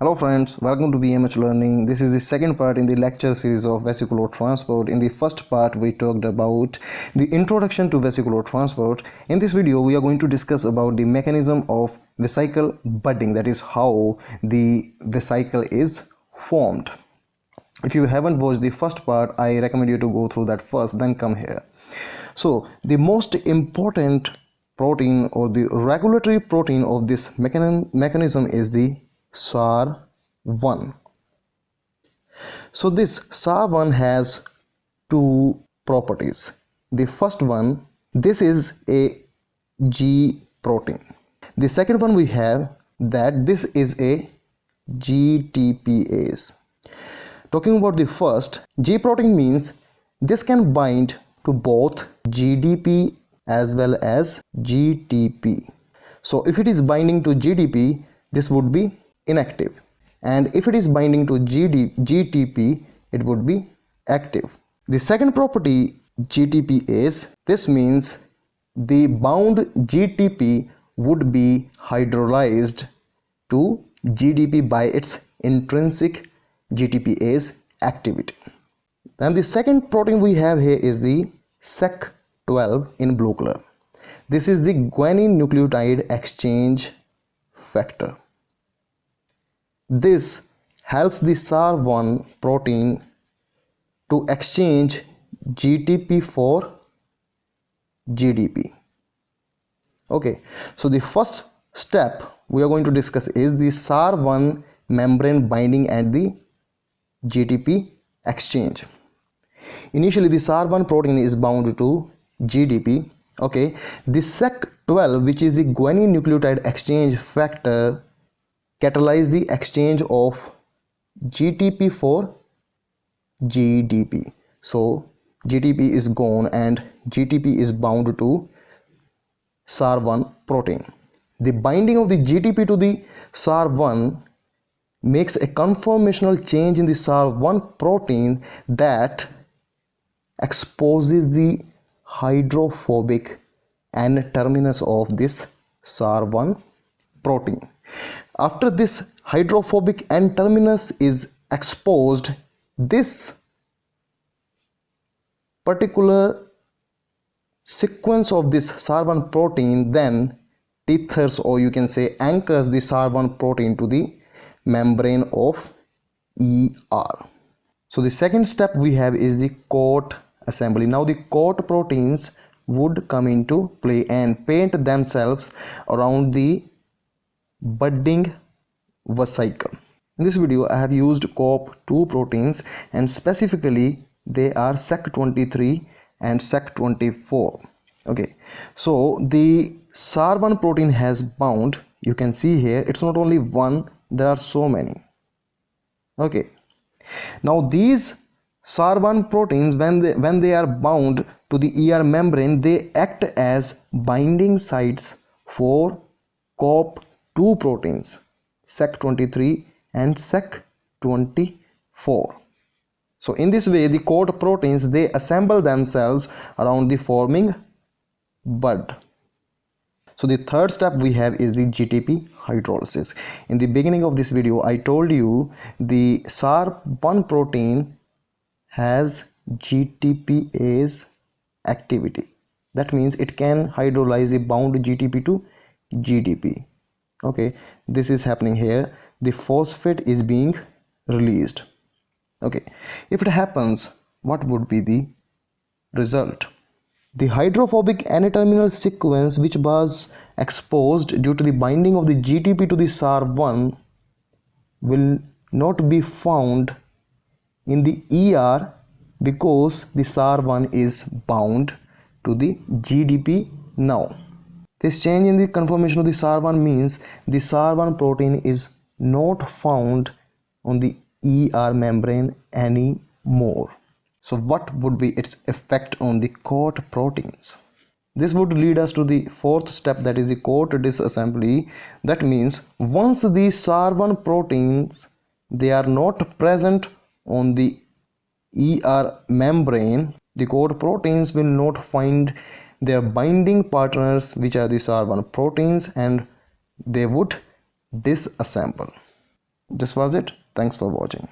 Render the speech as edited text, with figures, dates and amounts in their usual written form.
Hello friends, welcome to BMH Learning. This is the second part in the lecture series of vesicular transport. In the first part, we talked about the introduction to vesicular transport. In this video, we are going to discuss about the mechanism of vesicle budding, that is how the vesicle is formed. If you haven't watched the first part, I recommend you to go through that first, then come here. So, the most important protein or the regulatory protein of this mechanism is the SAR1. So this SAR1 has two properties. The first one, this is a G protein. The second one we have that this is a GTPase. Talking about the first, G protein means this can bind to both GDP as well as GTP. So if it is binding to GDP, this would be inactive, and if it is binding to GTP, it would be active. The second property GTPase, this means the bound GTP would be hydrolyzed to GDP by its intrinsic GTPase activity. Then the second protein we have here is the Sec12 in blue color. This is the Guanine nucleotide exchange factor. This helps the SAR1 protein to exchange GTP for GDP. Okay, so the first step we are going to discuss is the SAR1 membrane binding and the GTP exchange. Initially, the SAR1 protein is bound to GDP. Okay, the Sec12, which is the Guanine nucleotide exchange factor, catalyze the exchange of GTP for GDP. So GTP is gone and GTP is bound to SAR1 protein. The binding of the GTP to the SAR1 makes a conformational change in the SAR1 protein that exposes the hydrophobic N-terminus of this SAR1 protein. After this hydrophobic N-terminus is exposed, this particular sequence of this SAR1 protein then tethers, or you can say anchors, the SAR1 protein to the membrane of ER. So the second step we have is the coat assembly. Now the coat proteins would come into play and paint themselves around the budding vesicle. In this video, I have used COP2 proteins, and specifically they are Sec23 and Sec24. Okay, so the SAR1 protein has bound. You can see here it's not only one, there are so many. Okay, now these SAR1 proteins, when they are bound to the ER membrane, they act as binding sites for COP2 proteins, Sec23 and Sec24. So in this way, the coat proteins, they assemble themselves around the forming bud. So the third step we have is the Gtp hydrolysis. In the beginning of this video, I told you the SAR1 protein has GTPase activity. That means it can hydrolyze the bound GTP to GDP. Okay, this is happening here. The phosphate is being released. Okay, if it happens, what would be the result? The hydrophobic N-terminal sequence, which was exposed due to the binding of the GTP to the SAR1, will not be found in the ER because the SAR1 is bound to the GDP now. This change in the conformation of the SAR1 means the SAR1 protein is not found on the ER membrane anymore. So what would be its effect on the coat proteins? This would lead us to the fourth step, that is the coat disassembly. That means once the SAR1 proteins, they are not present on the ER membrane, the coat proteins will not find their binding partners, which are the SAR1 proteins, and they would disassemble. This was it. Thanks for watching.